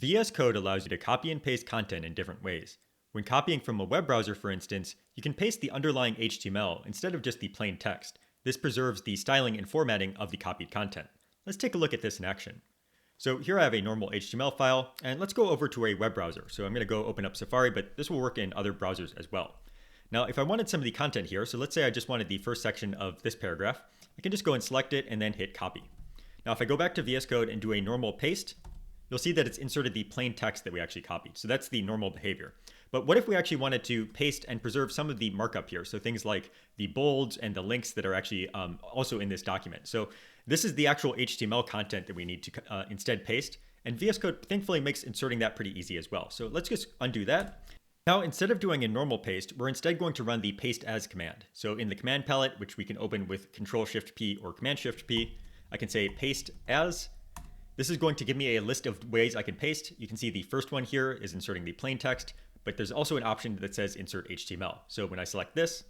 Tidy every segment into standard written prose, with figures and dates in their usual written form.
VS Code allows you to copy and paste content in different ways. When copying from a web browser, for instance, you can paste the underlying HTML instead of just the plain text. This preserves the styling and formatting of the copied content. Let's take a look at this in action. So here I have a normal HTML file, and let's go over to a web browser. So I'm going to go open up Safari, but this will work in other browsers as well. Now, if I wanted some of the content here, so let's say I just wanted the first section of this paragraph, I can just go and select it and then hit copy. Now, if I go back to VS Code and do a normal paste, you'll see that it's inserted the plain text that we actually copied. So that's the normal behavior. But what if we actually wanted to paste and preserve some of the markup here? So things like the bolds and the links that are actually also in this document. So this is the actual HTML content that we need to instead paste. And VS Code thankfully makes inserting that pretty easy as well. So let's just undo that. Now, instead of doing a normal paste, we're instead going to run the paste as command. So in the command palette, which we can open with Control-Shift-P or Command-Shift-P, I can say paste as. This is going to give me a list of ways I can paste. You can see the first one here is inserting the plain text, but there's also an option that says insert HTML. So when I select this,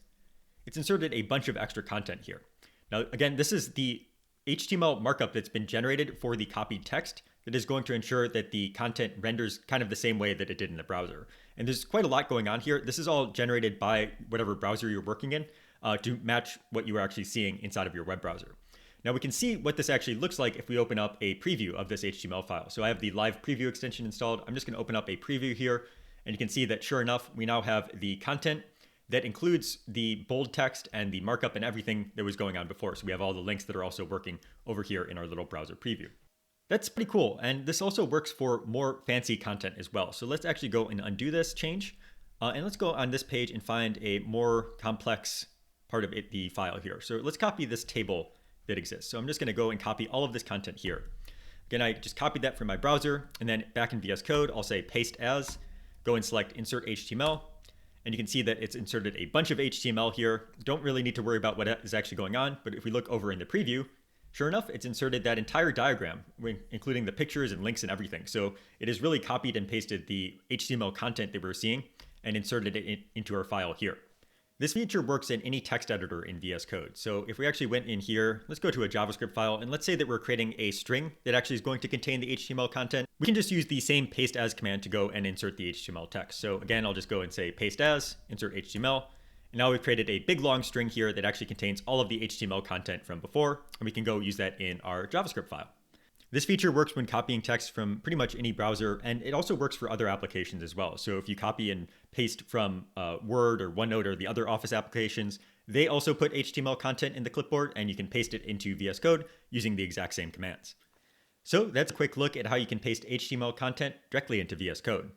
it's inserted a bunch of extra content here. Now, again, this is the HTML markup that's been generated for the copied text that is going to ensure that the content renders kind of the same way that it did in the browser. And there's quite a lot going on here. This is all generated by whatever browser you're working in to match what you are actually seeing inside of your web browser. Now we can see what this actually looks like if we open up a preview of this HTML file. So I have the live preview extension installed. I'm just going to open up a preview here, and you can see that sure enough, we now have the content that includes the bold text and the markup and everything that was going on before. So we have all the links that are also working over here in our little browser preview. That's pretty cool. And this also works for more fancy content as well. So let's actually go and undo this change. And let's go on this page and find a more complex part of the file here. So let's copy this table that exists. So I'm just going to go and copy all of this content here. Again, I just copied that from my browser, and then back in VS Code, I'll say paste as, go and select insert HTML, and you can see that it's inserted a bunch of HTML here. Don't really need to worry about what is actually going on, but if we look over in the preview, sure enough, it's inserted that entire diagram, including the pictures and links and everything. So it has really copied and pasted the HTML content that we're seeing and inserted it into our file here. This feature works in any text editor in VS Code. So if we actually went in here, let's go to a JavaScript file, and let's say that we're creating a string that actually is going to contain the HTML content. We can just use the same paste as command to go and insert the HTML text. So again, I'll just go and say paste as, insert HTML. And now we've created a big long string here that actually contains all of the HTML content from before, and we can go use that in our JavaScript file. This feature works when copying text from pretty much any browser, and it also works for other applications as well. So if you copy and paste from Word or OneNote or the other Office applications, they also put HTML content in the clipboard, and you can paste it into VS Code using the exact same commands. So that's a quick look at how you can paste HTML content directly into VS Code.